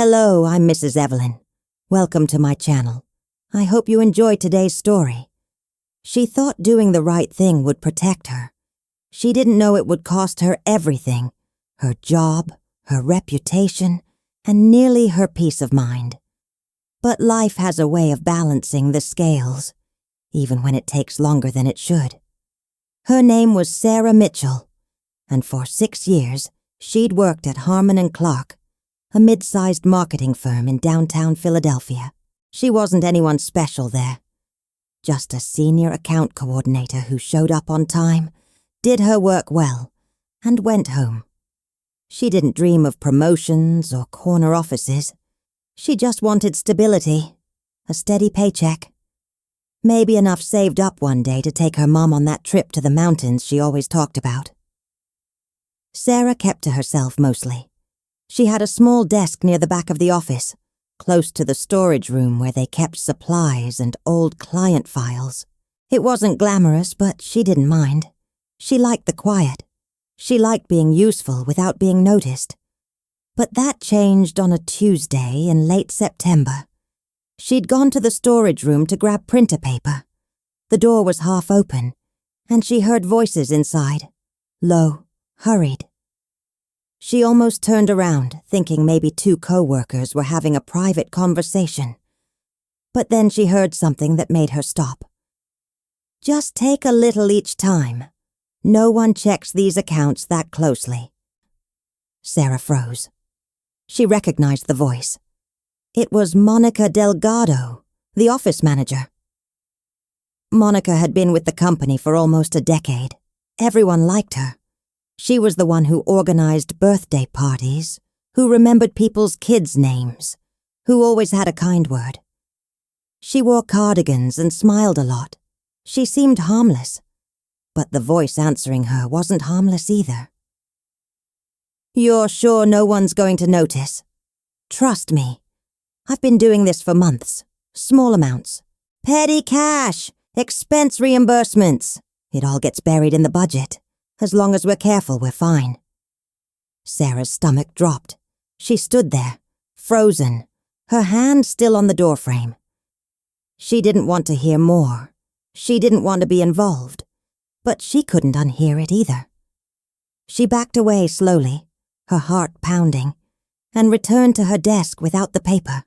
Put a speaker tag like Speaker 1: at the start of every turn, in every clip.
Speaker 1: Hello, I'm Mrs. Evelyn. Welcome to my channel. I hope you enjoy today's story. She thought doing the right thing would protect her. She didn't know it would cost her everything, her job, her reputation, and nearly her peace of mind. But life has a way of balancing the scales, even when it takes longer than it should. Her name was Sarah Mitchell, and for 6 years, she'd worked at Harmon & Clark, a mid-sized marketing firm in downtown Philadelphia. She wasn't anyone special there. Just a senior account coordinator who showed up on time, did her work well, and went home. She didn't dream of promotions or corner offices. She just wanted stability, a steady paycheck. Maybe enough saved up one day to take her mom on that trip to the mountains she always talked about. Sarah kept to herself mostly. She had a small desk near the back of the office, close to the storage room where they kept supplies and old client files. It wasn't glamorous, but she didn't mind. She liked the quiet. She liked being useful without being noticed. But that changed on a Tuesday in late September. She'd gone to the storage room to grab printer paper. The door was half open, and she heard voices inside, low, hurried. She almost turned around, thinking maybe 2 co-workers were having a private conversation. But then she heard something that made her stop. Just take a little each time. No one checks these accounts that closely. Sarah froze. She recognized the voice. It was Monica Delgado, the office manager. Monica had been with the company for almost a decade. Everyone liked her. She was the one who organized birthday parties, who remembered people's kids' names, who always had a kind word. She wore cardigans and smiled a lot. She seemed harmless. But the voice answering her wasn't harmless either. You're sure no one's going to notice? Trust me. I've been doing this for months. Small amounts. Petty cash! Expense reimbursements! It all gets buried in the budget. As long as we're careful, we're fine. Sarah's stomach dropped. She stood there, frozen, her hand still on the doorframe. She didn't want to hear more. She didn't want to be involved. But she couldn't unhear it either. She backed away slowly, her heart pounding, and returned to her desk without the paper.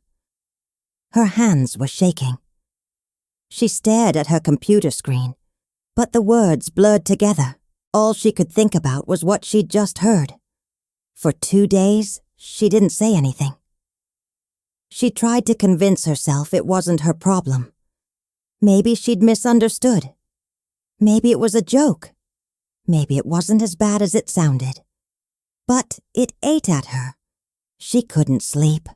Speaker 1: Her hands were shaking. She stared at her computer screen, but the words blurred together. All she could think about was what she'd just heard. For 2 days, she didn't say anything. She tried to convince herself it wasn't her problem. Maybe she'd misunderstood. Maybe it was a joke. Maybe it wasn't as bad as it sounded. But it ate at her. She couldn't sleep.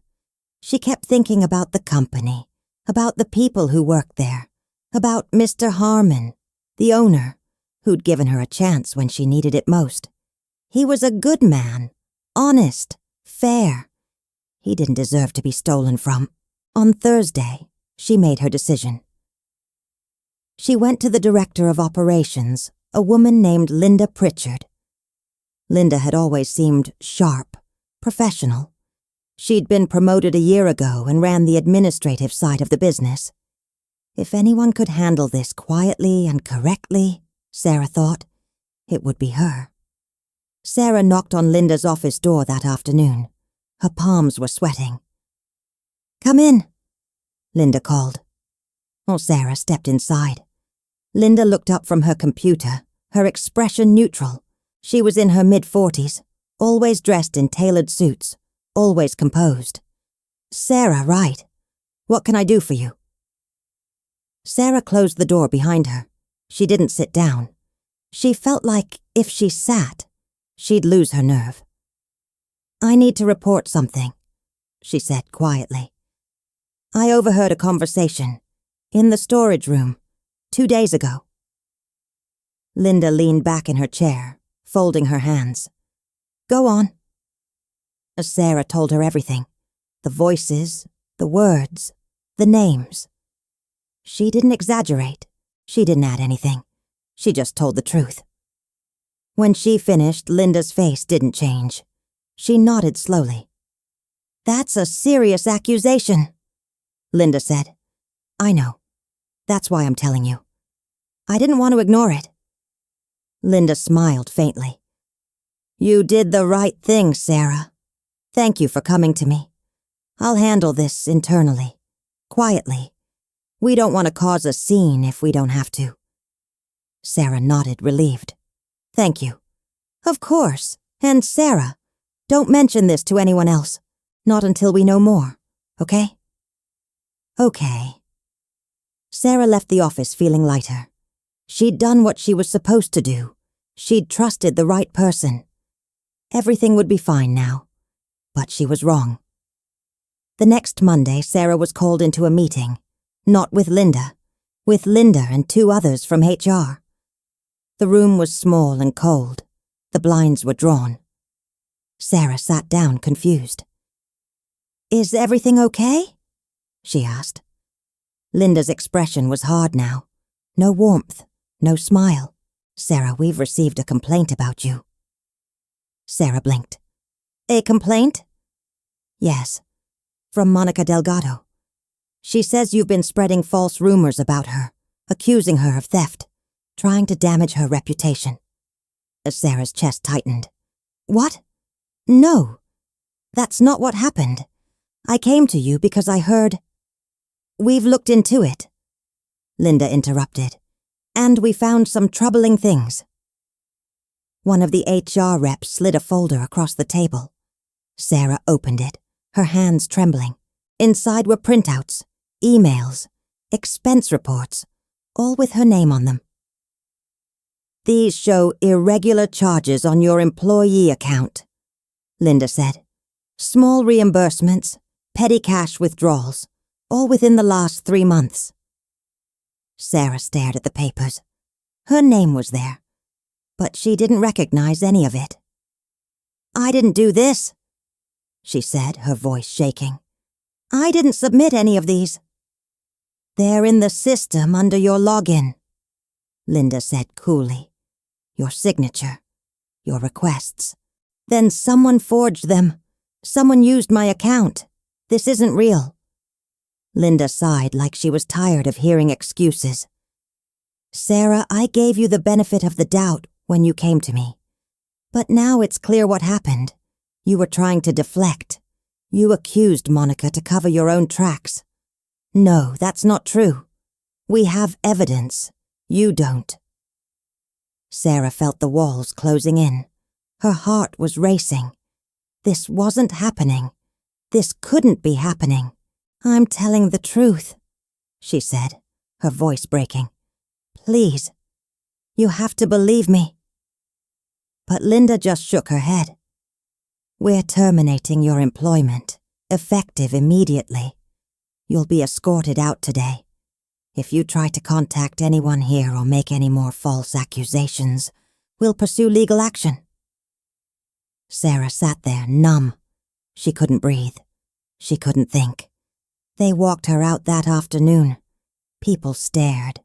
Speaker 1: She kept thinking about the company, about the people who worked there, about Mr. Harmon, the owner, who'd given her a chance when she needed it most. He was a good man, honest, fair. He didn't deserve to be stolen from. On Thursday, she made her decision. She went to the director of operations, a woman named Linda Pritchard. Linda had always seemed sharp, professional. She'd been promoted a year ago and ran the administrative side of the business. If anyone could handle this quietly and correctly, Sarah thought, it would be her. Sarah knocked on Linda's office door that afternoon. Her palms were sweating. "Come in," Linda called. Sarah stepped inside. Linda looked up from her computer, her expression neutral. She was in her mid-40s, always dressed in tailored suits, always composed. "Sarah, right. What can I do for you?" Sarah closed the door behind her. She didn't sit down. She felt like if she sat, she'd lose her nerve. "I need to report something," she said quietly. "I overheard a conversation in the storage room 2 days ago." Linda leaned back in her chair, folding her hands. "Go on." Sarah told her everything. The voices, the words, the names. She didn't exaggerate. She didn't add anything. She just told the truth. When she finished, Linda's face didn't change. She nodded slowly. That's a serious accusation, Linda said. I know. That's why I'm telling you. I didn't want to ignore it. Linda smiled faintly. You did the right thing, Sarah. Thank you for coming to me. I'll handle this internally, quietly. We don't want to cause a scene if we don't have to. Sarah nodded, relieved. Thank you. Of course. And Sarah, don't mention this to anyone else. Not until we know more, okay? Okay. Sarah left the office feeling lighter. She'd done what she was supposed to do. She'd trusted the right person. Everything would be fine now. But she was wrong. The next Monday, Sarah was called into a meeting. Not with Linda and 2 others from HR. The room was small and cold. The blinds were drawn. Sarah sat down, confused. Is everything okay? She asked. Linda's expression was hard now. No warmth, no smile. Sarah, we've received a complaint about you. Sarah blinked. A complaint? Yes, from Monica Delgado. She says you've been spreading false rumors about her, accusing her of theft, trying to damage her reputation. Sarah's chest tightened. What? No, that's not what happened. I came to you because I heard... We've looked into it, Linda interrupted, and we found some troubling things. One of the HR reps slid a folder across the table. Sarah opened it, her hands trembling. Inside were printouts, emails, expense reports, all with her name on them. These show irregular charges on your employee account, Linda said. Small reimbursements, petty cash withdrawals, all within the last 3 months. Sarah stared at the papers. Her name was there, but she didn't recognize any of it. I didn't do this, she said, her voice shaking. I didn't submit any of these. They're in the system under your login, Linda said coolly. Your signature, your requests. Then someone forged them. Someone used my account. This isn't real. Linda sighed like she was tired of hearing excuses. Sarah, I gave you the benefit of the doubt when you came to me. But now it's clear what happened. You were trying to deflect. You accused Monica to cover your own tracks. No, that's not true. We have evidence. You don't. Sarah felt the walls closing in. Her heart was racing. This wasn't happening. This couldn't be happening. I'm telling the truth, she said, her voice breaking. Please, you have to believe me. But Linda just shook her head. We're terminating your employment, effective immediately. You'll be escorted out today. If you try to contact anyone here or make any more false accusations, we'll pursue legal action. Sarah sat there, numb. She couldn't breathe. She couldn't think. They walked her out that afternoon. People stared,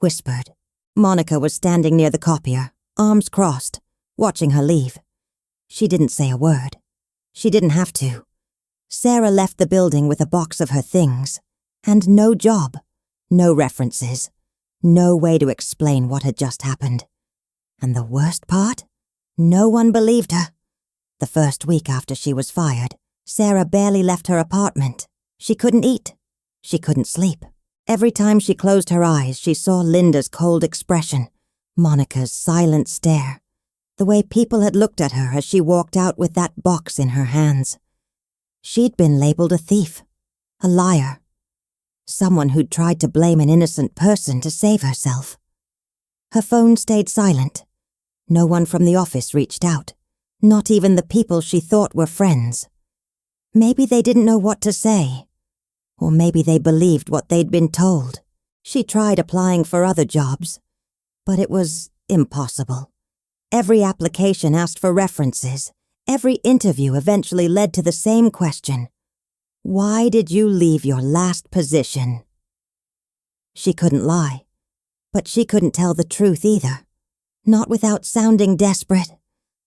Speaker 1: whispered. Monica was standing near the copier, arms crossed, watching her leave. She didn't say a word. She didn't have to. Sarah left the building with a box of her things, and no job, no references, no way to explain what had just happened. And the worst part? No one believed her. The first week after she was fired, Sarah barely left her apartment. She couldn't eat. She couldn't sleep. Every time she closed her eyes, she saw Linda's cold expression, Monica's silent stare, the way people had looked at her as she walked out with that box in her hands. She'd been labeled a thief, a liar, someone who'd tried to blame an innocent person to save herself. Her phone stayed silent. No one from the office reached out, not even the people she thought were friends. Maybe they didn't know what to say, or maybe they believed what they'd been told. She tried applying for other jobs, but it was impossible. Every application asked for references. Every interview eventually led to the same question. Why did you leave your last position? She couldn't lie, but she couldn't tell the truth either. Not without sounding desperate,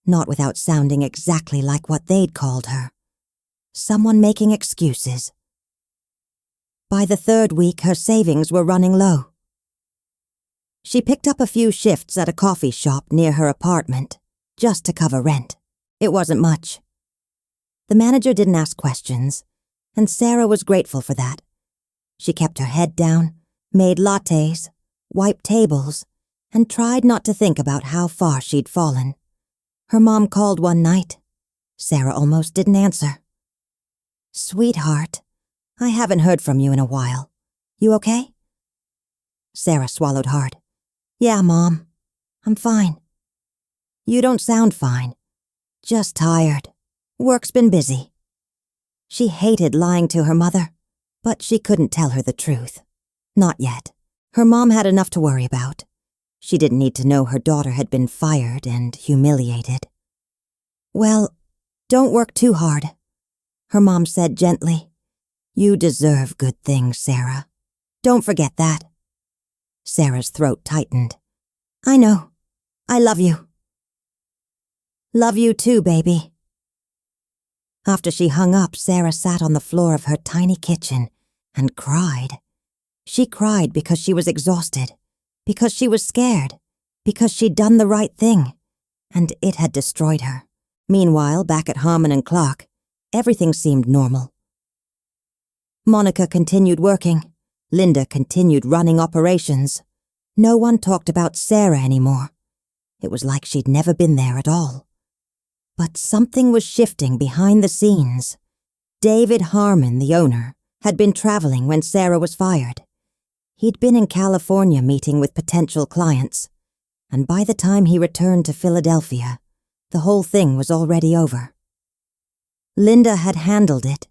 Speaker 1: not without sounding exactly like what they'd called her. Someone making excuses. By the third week, her savings were running low. She picked up a few shifts at a coffee shop near her apartment, just to cover rent. It wasn't much. The manager didn't ask questions, and Sarah was grateful for that. She kept her head down, made lattes, wiped tables, and tried not to think about how far she'd fallen. Her mom called one night. Sarah almost didn't answer. "Sweetheart, I haven't heard from you in a while. You okay?" Sarah swallowed hard. "Yeah, Mom. I'm fine." "You don't sound fine. Just tired. Work's been busy." She hated lying to her mother, but she couldn't tell her the truth. Not yet. Her mom had enough to worry about. She didn't need to know her daughter had been fired and humiliated. "Well, don't work too hard," her mom said gently. "You deserve good things, Sarah. Don't forget that." Sarah's throat tightened. "I know. I love you." "Love you too, baby." After she hung up, Sarah sat on the floor of her tiny kitchen and cried. She cried because she was exhausted, because she was scared, because she'd done the right thing, and it had destroyed her. Meanwhile, back at Harmon and Clark, everything seemed normal. Monica continued working. Linda continued running operations. No one talked about Sarah anymore. It was like she'd never been there at all. But something was shifting behind the scenes. David Harmon, the owner, had been traveling when Sarah was fired. He'd been in California meeting with potential clients, and by the time he returned to Philadelphia, the whole thing was already over. Linda had handled it,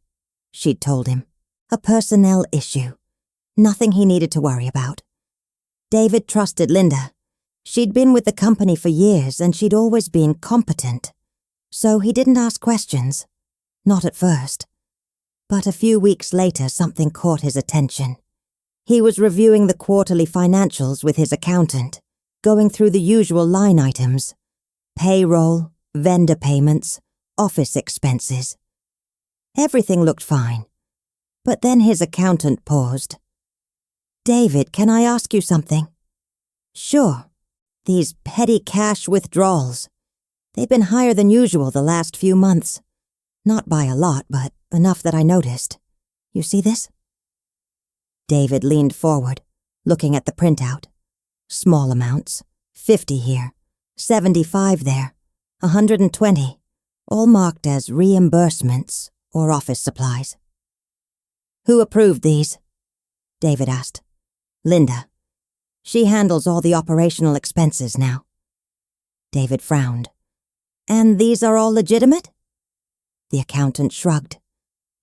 Speaker 1: she'd told him. A personnel issue. Nothing he needed to worry about. David trusted Linda. She'd been with the company for years and she'd always been competent. So he didn't ask questions. Not at first. But a few weeks later, something caught his attention. He was reviewing the quarterly financials with his accountant, going through the usual line items. Payroll, vendor payments, office expenses. Everything looked fine. But then his accountant paused. "David, can I ask you something?" "Sure. These petty cash withdrawals. They've been higher than usual the last few months. Not by a lot, but enough that I noticed. You see this?" David leaned forward, looking at the printout. Small amounts. 50 here, 75 there, 120, all marked as reimbursements or office supplies. "Who approved these?" David asked. "Linda. She handles all the operational expenses now." David frowned. "And these are all legitimate?" The accountant shrugged.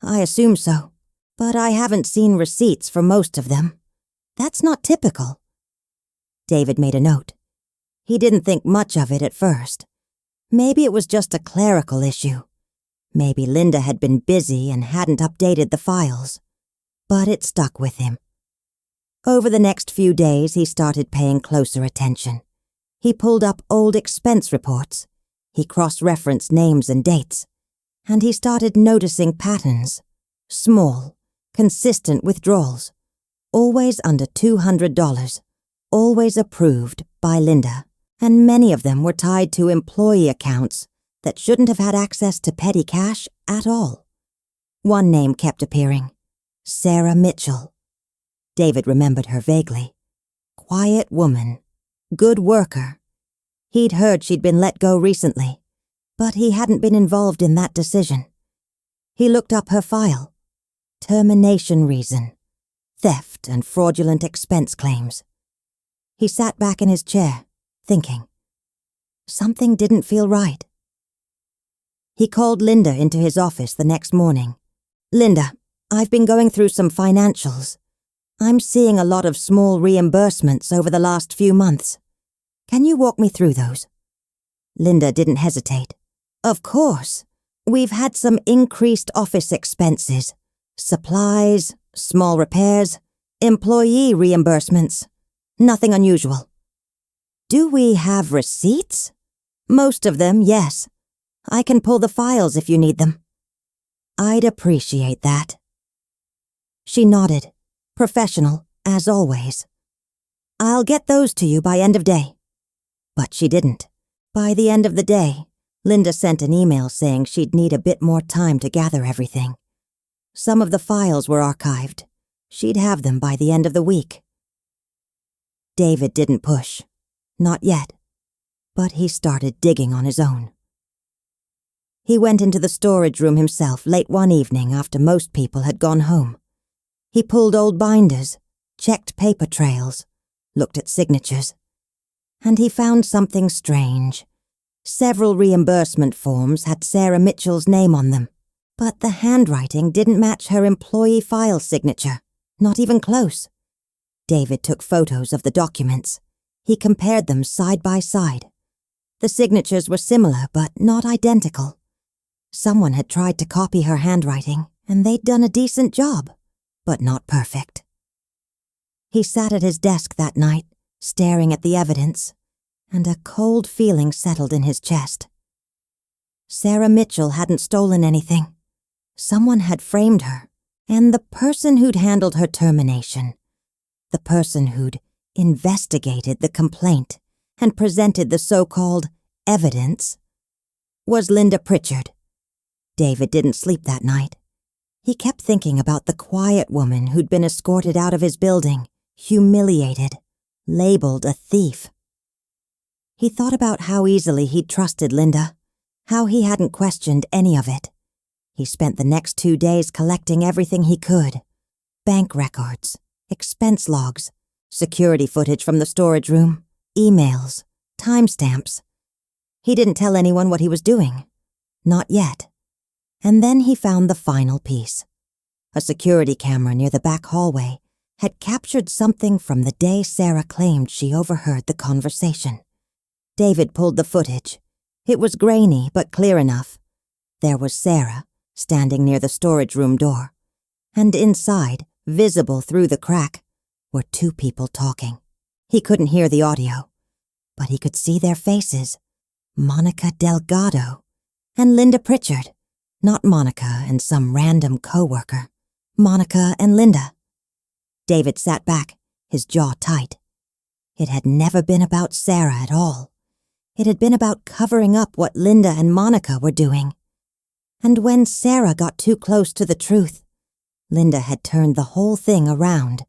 Speaker 1: "I assume so, but I haven't seen receipts for most of them. That's not typical." David made a note. He didn't think much of it at first. Maybe it was just a clerical issue. Maybe Linda had been busy and hadn't updated the files. But it stuck with him. Over the next few days, he started paying closer attention. He pulled up old expense reports. He cross-referenced names and dates. And he started noticing patterns. Small, consistent withdrawals. Always under $200. Always approved by Linda. And many of them were tied to employee accounts that shouldn't have had access to petty cash at all. One name kept appearing. Sarah Mitchell. David remembered her vaguely. Quiet woman. Good worker. He'd heard she'd been let go recently, but he hadn't been involved in that decision. He looked up her file. Termination reason. Theft and fraudulent expense claims. He sat back in his chair, thinking. Something didn't feel right. He called Linda into his office the next morning. "Linda, I've been going through some financials. I'm seeing a lot of small reimbursements over the last few months. Can you walk me through those?" Linda didn't hesitate. "Of course. We've had some increased office expenses. Supplies, small repairs, employee reimbursements. Nothing unusual." "Do we have receipts?" "Most of them, yes. I can pull the files if you need them." I'd appreciate that." She nodded, professional, as always. "I'll get those to you by end of day." But she didn't. By the end of the day, Linda sent an email saying she'd need a bit more time to gather everything. Some of the files were archived. She'd have them by the end of the week. David didn't push. Not yet. But he started digging on his own. He went into the storage room himself late one evening after most people had gone home. He pulled old binders, checked paper trails, looked at signatures. And he found something strange. Several reimbursement forms had Sarah Mitchell's name on them, but the handwriting didn't match her employee file signature, not even close. David took photos of the documents. He compared them side by side. The signatures were similar, but not identical. Someone had tried to copy her handwriting, and they'd done a decent job, but not perfect. He sat at his desk that night, staring at the evidence, and a cold feeling settled in his chest. Sarah Mitchell hadn't stolen anything. Someone had framed her, and the person who'd handled her termination, the person who'd investigated the complaint and presented the so-called evidence, was Linda Pritchard. David didn't sleep that night. He kept thinking about the quiet woman who'd been escorted out of his building, humiliated, labeled a thief. He thought about how easily he'd trusted Linda, how he hadn't questioned any of it. He spent the next 2 days collecting everything he could: bank records, expense logs, security footage from the storage room, emails, timestamps. He didn't tell anyone what he was doing. Not yet. And then he found the final piece. A security camera near the back hallway had captured something from the day Sarah claimed she overheard the conversation. David pulled the footage. It was grainy, but clear enough. There was Sarah, standing near the storage room door. And inside, visible through the crack, were 2 people talking. He couldn't hear the audio, but he could see their faces. Monica Delgado and Linda Pritchard. Not Monica and some random co-worker. Monica and Linda. David sat back, his jaw tight. It had never been about Sarah at all. It had been about covering up what Linda and Monica were doing. And when Sarah got too close to the truth, Linda had turned the whole thing around.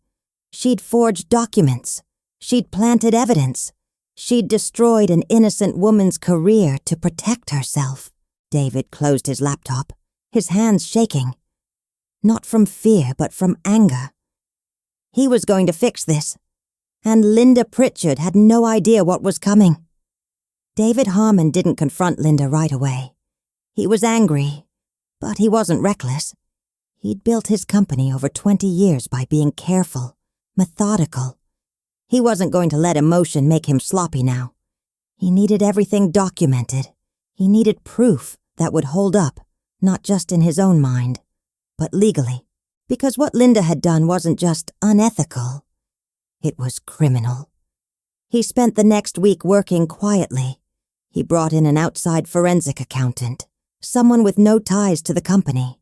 Speaker 1: She'd forged documents. She'd planted evidence. She'd destroyed an innocent woman's career to protect herself. David closed his laptop, his hands shaking. Not from fear, but from anger. He was going to fix this, and Linda Pritchard had no idea what was coming. David Harmon didn't confront Linda right away. He was angry, but he wasn't reckless. He'd built his company over 20 years by being careful, methodical. He wasn't going to let emotion make him sloppy now. He needed everything documented. He needed proof that would hold up, not just in his own mind, but legally. Because what Linda had done wasn't just unethical. It was criminal. He spent the next week working quietly. He brought in an outside forensic accountant, someone with no ties to the company.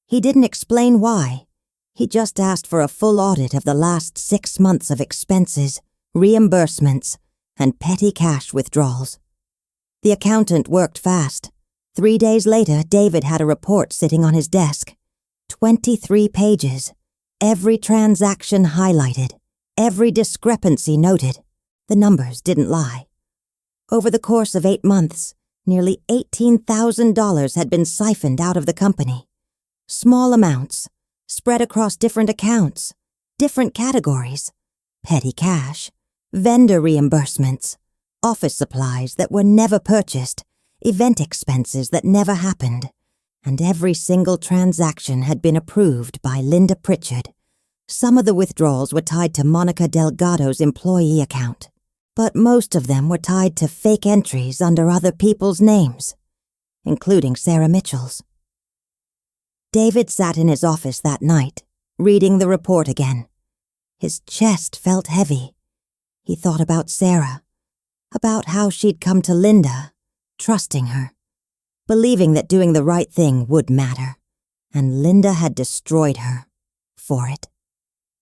Speaker 1: He didn't explain why. He just asked for a full audit of the last 6 months of expenses, reimbursements, and petty cash withdrawals. The accountant worked fast. 3 days later, David had a report sitting on his desk. 23 pages. Every transaction highlighted. Every discrepancy noted. The numbers didn't lie. Over the course of 8 months, nearly $18,000 had been siphoned out of the company. Small amounts, spread across different accounts, different categories. Petty cash, vendor reimbursements, office supplies that were never purchased, event expenses that never happened. And every single transaction had been approved by Linda Pritchard. Some of the withdrawals were tied to Monica Delgado's employee account, but most of them were tied to fake entries under other people's names, including Sarah Mitchell's. David sat in his office that night, reading the report again. His chest felt heavy. He thought about Sarah, about how she'd come to Linda, trusting her, believing that doing the right thing would matter. and Linda had destroyed her for it.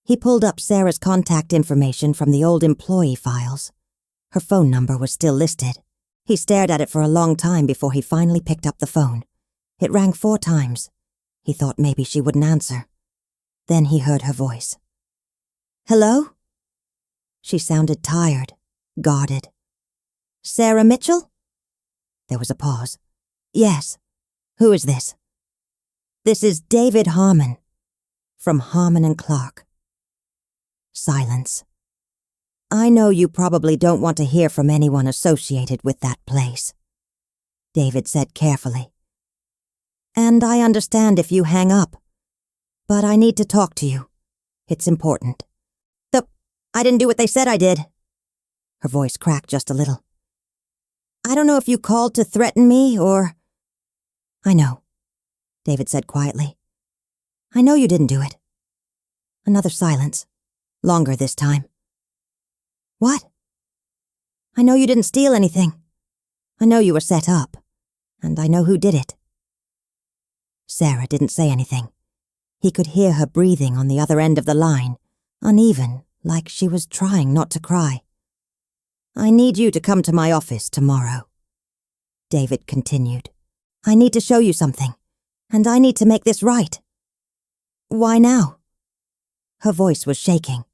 Speaker 1: He pulled up Sarah's contact information from the old employee files. Her phone number was still listed. He stared at it for a long time before he finally picked up the phone. It rang 4 times. He thought maybe she wouldn't answer. Then he heard her voice. "Hello?" She sounded tired, guarded. "Sarah Mitchell?" There was a pause. "Yes. Who is this?" "This is David Harmon, from Harmon and Clark." Silence. "I know you probably don't want to hear from anyone associated with that place," David said carefully. "And I understand if you hang up. But I need to talk to you. It's important." I didn't do what they said I did." Her voice cracked just a little. "I don't know if you called to threaten me or—" "I know," David said quietly. "I know you didn't do it." Another silence. Longer this time. "What?" "I know you didn't steal anything. I know you were set up. And I know who did it." Sarah didn't say anything. He could hear her breathing on the other end of the line, uneven, like she was trying not to cry. "I need you to come to my office tomorrow," David continued. "I need to show you something, and I need to make this right." "Why now?" Her voice was shaking.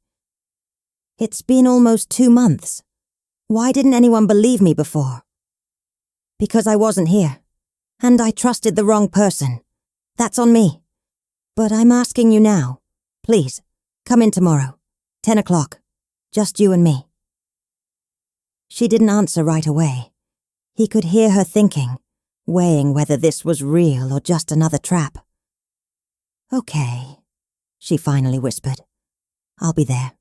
Speaker 1: "It's been almost 2 months. Why didn't anyone believe me before?" "Because I wasn't here, and I trusted the wrong person. That's on me. But I'm asking you now. Please, come in tomorrow. 10 o'clock. Just you and me." She didn't answer right away. He could hear her thinking, weighing whether this was real or just another trap. "Okay," she finally whispered. "I'll be there."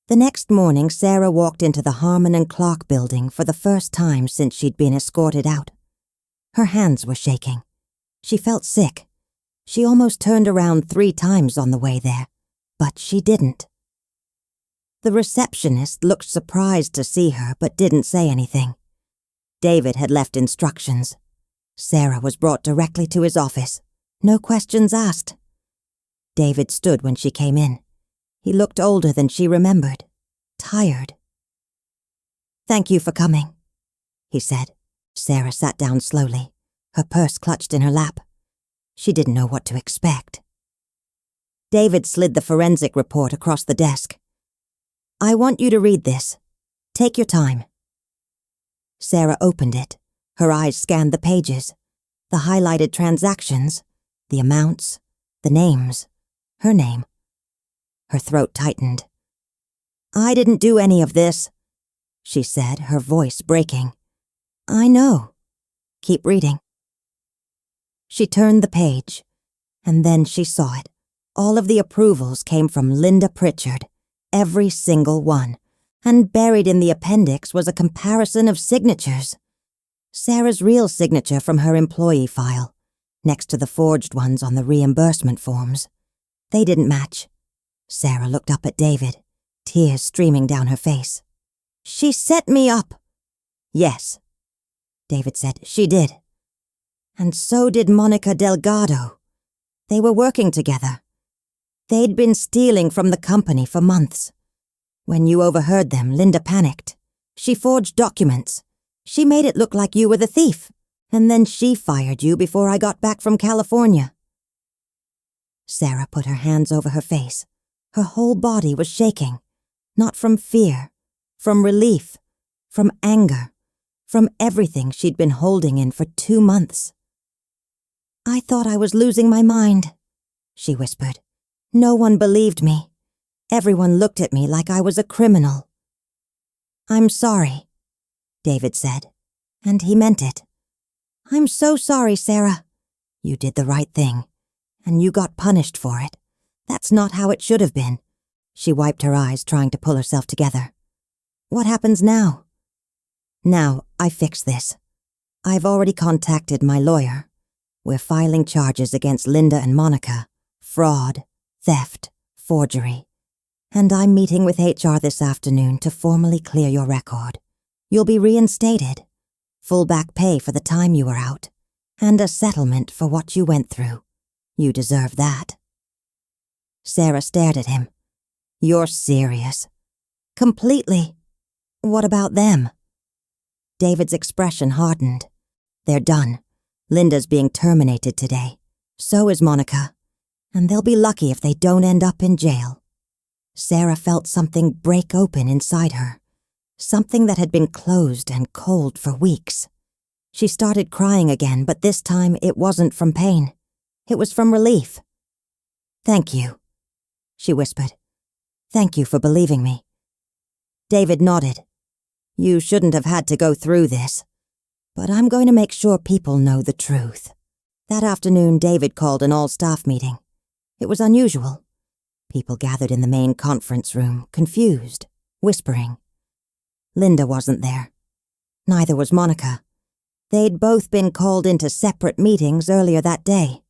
Speaker 1: The next morning, Sarah walked into the Harmon and Clark building for the first time since she'd been escorted out. Her hands were shaking. She felt sick. She almost turned around 3 times on the way there. But she didn't. The receptionist looked surprised to see her but didn't say anything. David had left instructions. Sarah was brought directly to his office. No questions asked. David stood when she came in. He looked older than she remembered. Tired. "Thank you for coming," he said. Sarah sat down slowly, her purse clutched in her lap. She didn't know what to expect. David slid the forensic report across the desk. "I want you to read this. Take your time." Sarah opened it. Her eyes scanned the pages, the highlighted transactions, the amounts, the names, her name. Her throat tightened. "I didn't do any of this," she said, her voice breaking. "I know. Keep reading." She turned the page, and then she saw it. All of the approvals came from Linda Pritchard, every single one, and buried in the appendix was a comparison of signatures. Sarah's real signature from her employee file, next to the forged ones on the reimbursement forms. They didn't match. Sarah looked up at David, tears streaming down her face. "She set me up." "Yes," David said, "she did. And so did Monica Delgado. They were working together. They'd been stealing from the company for months. When you overheard them, Linda panicked. She forged documents. She made it look like you were the thief, and then she fired you before I got back from California." Sarah put her hands over her face. Her whole body was shaking, not from fear, from relief, from anger, from everything she'd been holding in for 2 months. "I thought I was losing my mind," she whispered. "No one believed me. Everyone looked at me like I was a criminal." "I'm sorry," David said, and he meant it. "I'm so sorry, Sarah. You did the right thing, and you got punished for it. That's not how it should have been." She wiped her eyes, trying to pull herself together. "What happens now?" "Now, I fix this. I've already contacted my lawyer. We're filing charges against Linda and Monica. Fraud, theft, forgery. And I'm meeting with HR this afternoon to formally clear your record. You'll be reinstated. Full back pay for the time you were out. And a settlement for what you went through. You deserve that. Sarah stared at him. You're serious. Completely. What about them? David's expression hardened. They're done. Linda's being terminated today. So is Monica. And they'll be lucky if they don't end up in jail. Sarah felt something break open inside her. Something that had been closed and cold for weeks. She started crying again, but this time it wasn't from pain. It was from relief. Thank you, she whispered. Thank you for believing me. David nodded. You shouldn't have had to go through this. But I'm going to make sure people know the truth. That afternoon, David called an all-staff meeting. It was unusual. People gathered in the main conference room, confused, whispering. Linda wasn't there. Neither was Monica. They'd both been called into separate meetings earlier that day.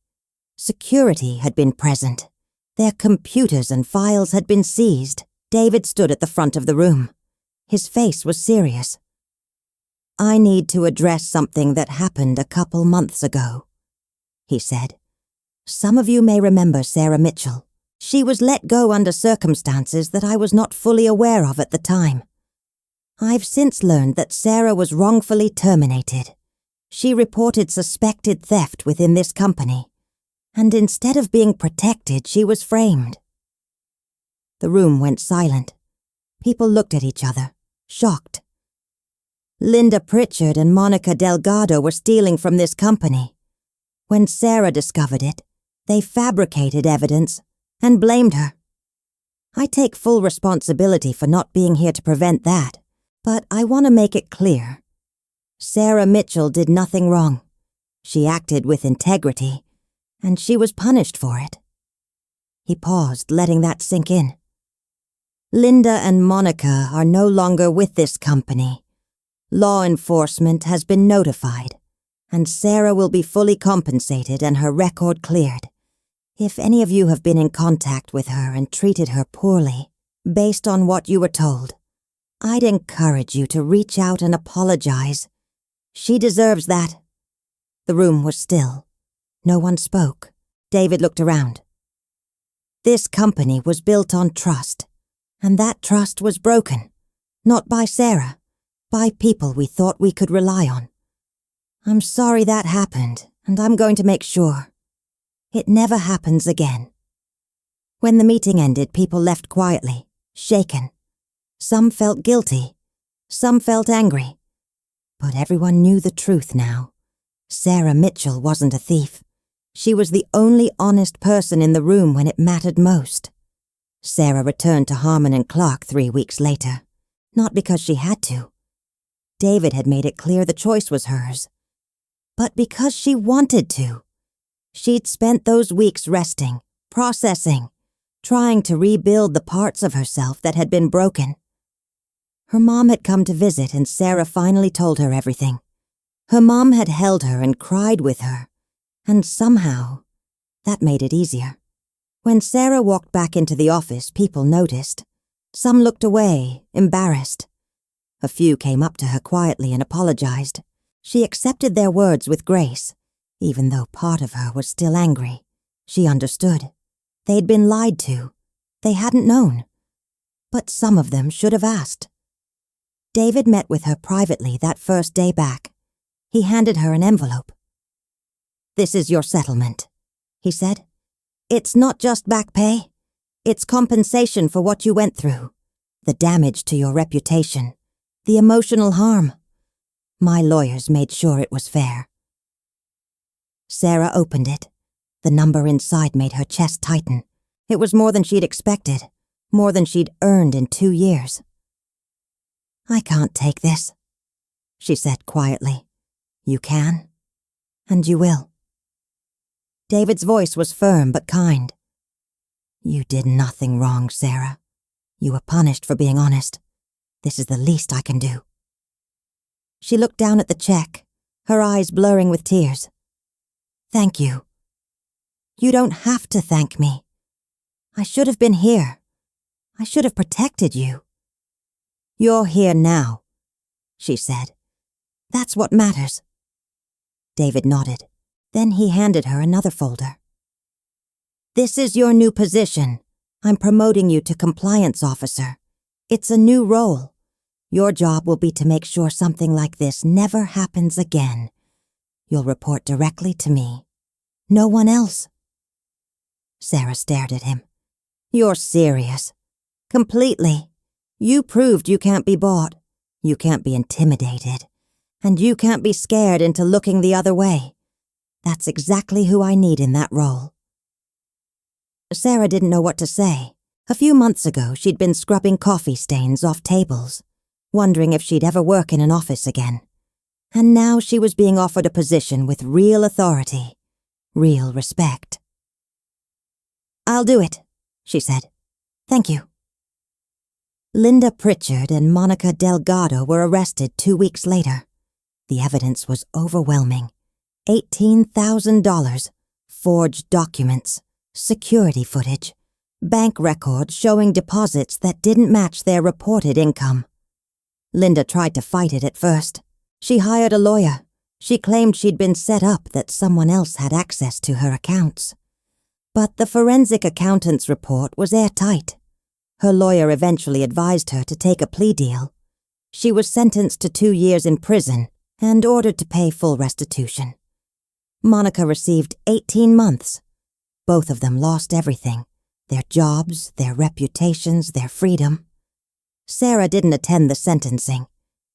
Speaker 1: Security had been present. Their computers and files had been seized. David stood at the front of the room. His face was serious. I need to address something that happened a couple months ago, he said. Some of you may remember Sarah Mitchell. She was let go under circumstances that I was not fully aware of at the time. I've since learned that Sarah was wrongfully terminated. She reported suspected theft within this company, and instead of being protected, she was framed. The room went silent. People looked at each other, shocked. Linda Pritchard and Monica Delgado were stealing from this company. When Sarah discovered it, they fabricated evidence and blamed her. I take full responsibility for not being here to prevent that, but I want to make it clear. Sarah Mitchell did nothing wrong. She acted with integrity, and she was punished for it. He paused, letting that sink in. Linda and Monica are no longer with this company. Law enforcement has been notified, and Sarah will be fully compensated and her record cleared. If any of you have been in contact with her and treated her poorly, based on what you were told, I'd encourage you to reach out and apologize. She deserves that. The room was still. No one spoke. David looked around. This company was built on trust, and that trust was broken, not by Sarah, by people we thought we could rely on. I'm sorry that happened, and I'm going to make sure it never happens again. When the meeting ended, people left quietly, shaken. Some felt guilty, some felt angry. But everyone knew the truth now. Sarah Mitchell wasn't a thief. She was the only honest person in the room when it mattered most. Sarah returned to Harmon and Clark 3 weeks later, not because she had to. David had made it clear the choice was hers, but because she wanted to. She'd spent those weeks resting, processing, trying to rebuild the parts of herself that had been broken. Her mom had come to visit, and Sarah finally told her everything. Her mom had held her and cried with her, and somehow that made it easier. When Sarah walked back into the office, people noticed. Some looked away, embarrassed. A few came up to her quietly and apologized. She accepted their words with grace, even though part of her was still angry. She understood. They'd been lied to. They hadn't known. But some of them should have asked. David met with her privately that first day back. He handed her an envelope. "This is your settlement," he said. "It's not just back pay. It's compensation for what you went through, the damage to your reputation, the emotional harm. My lawyers made sure it was fair." Sarah opened it. The number inside made her chest tighten. It was more than she'd expected, more than she'd earned in 2 years. "I can't take this," she said quietly. "You can, and you will." David's voice was firm but kind. "You did nothing wrong, Sarah. You were punished for being honest. This is the least I can do." She looked down at the check, her eyes blurring with tears. "Thank you." "You don't have to thank me. I should have been here. I should have protected you." "You're here now," she said. "That's what matters." David nodded. Then he handed her another folder. "This is your new position. I'm promoting you to compliance officer. It's a new role. Your job will be to make sure something like this never happens again. You'll report directly to me. No one else." Sarah stared at him. "You're serious." "Completely. You proved you can't be bought. You can't be intimidated. And you can't be scared into looking the other way. That's exactly who I need in that role." Sarah didn't know what to say. A few months ago, she'd been scrubbing coffee stains off tables, wondering if she'd ever work in an office again. And now she was being offered a position with real authority, real respect. "I'll do it," she said. "Thank you." Linda Pritchard and Monica Delgado were arrested 2 weeks later. The evidence was overwhelming. $18,000, forged documents, security footage, bank records showing deposits that didn't match their reported income. Linda tried to fight it at first. She hired a lawyer. She claimed she'd been set up, that someone else had access to her accounts. But the forensic accountant's report was airtight. Her lawyer eventually advised her to take a plea deal. She was sentenced to 2 years in prison and ordered to pay full restitution. Monica received 18 months. Both of them lost everything: their jobs, their reputations, their freedom. Sarah didn't attend the sentencing.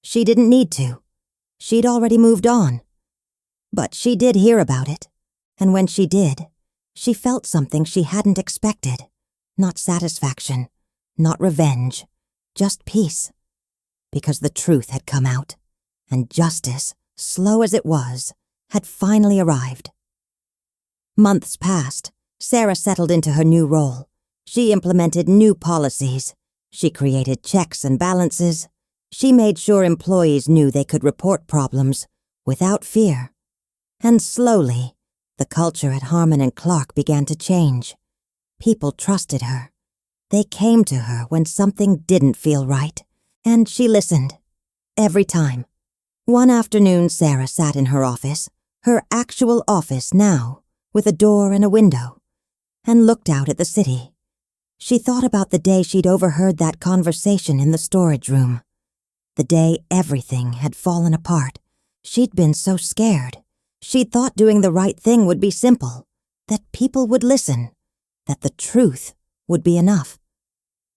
Speaker 1: She didn't need to. She'd already moved on. But she did hear about it, and when she did, she felt something she hadn't expected. Not satisfaction, not revenge, just peace. Because the truth had come out, and justice, slow as it was, had finally arrived. Months passed. Sarah settled into her new role. She implemented new policies. She created checks and balances. She made sure employees knew they could report problems without fear. And slowly, the culture at Harmon & Clark began to change. People trusted her. They came to her when something didn't feel right, and she listened. Every time. One afternoon, Sarah sat in her office, her actual office now, with a door and a window, and looked out at the city. She thought about the day she'd overheard that conversation in the storage room. The day everything had fallen apart. She'd been so scared. She'd thought doing the right thing would be simple, that people would listen, that the truth would be enough.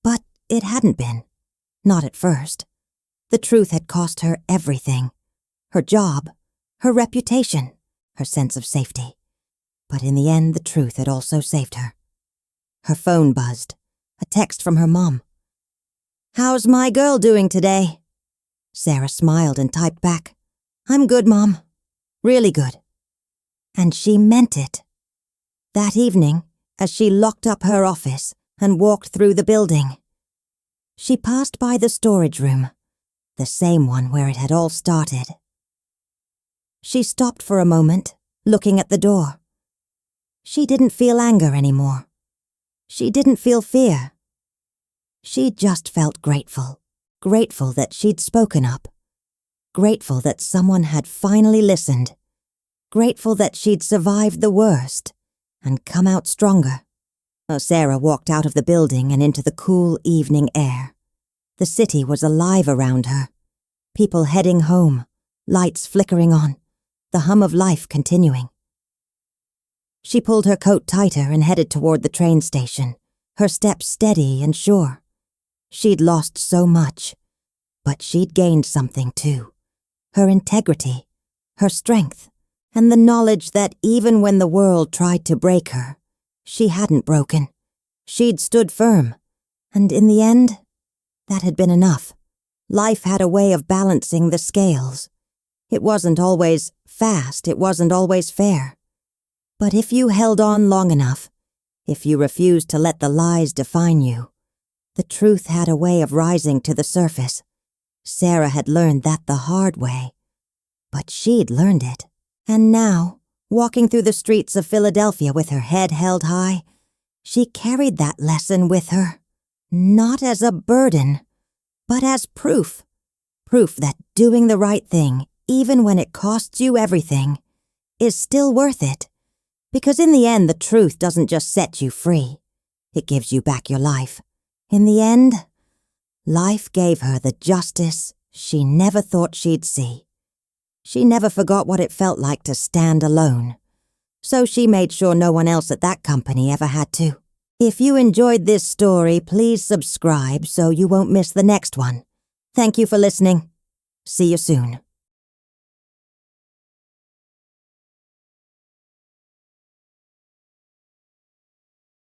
Speaker 1: But it hadn't been. Not at first. The truth had cost her everything. Her job, her reputation, her sense of safety. But in the end, the truth had also saved her. Her phone buzzed. A text from her mom. "How's my girl doing today?" Sarah smiled and typed back, "I'm good, Mom. Really good." And she meant it. That evening, as she locked up her office and walked through the building, she passed by the storage room, the same one where it had all started. She stopped for a moment, looking at the door. She didn't feel anger anymore. She didn't feel fear. She just felt grateful. Grateful that she'd spoken up. Grateful that someone had finally listened. Grateful that she'd survived the worst and come out stronger. Sarah walked out of the building and into the cool evening air. The city was alive around her. People heading home, lights flickering on, the hum of life continuing. She pulled her coat tighter and headed toward the train station, her steps steady and sure. She'd lost so much, but she'd gained something too. Her integrity, her strength, and the knowledge that even when the world tried to break her, she hadn't broken. She'd stood firm, and in the end, that had been enough. Life had a way of balancing the scales. It wasn't always fast, it wasn't always fair. But if you held on long enough, if you refused to let the lies define you, the truth had a way of rising to the surface. Sarah had learned that the hard way. But she'd learned it. And now, walking through the streets of Philadelphia with her head held high, she carried that lesson with her, not as a burden, but as proof. Proof that doing the right thing, even when it costs you everything, is still worth it. Because in the end, the truth doesn't just set you free. It gives you back your life. In the end, life gave her the justice she never thought she'd see. She never forgot what it felt like to stand alone. So she made sure no one else at that company ever had to. If you enjoyed this story, please subscribe so you won't miss the next one. Thank you for listening. See you soon.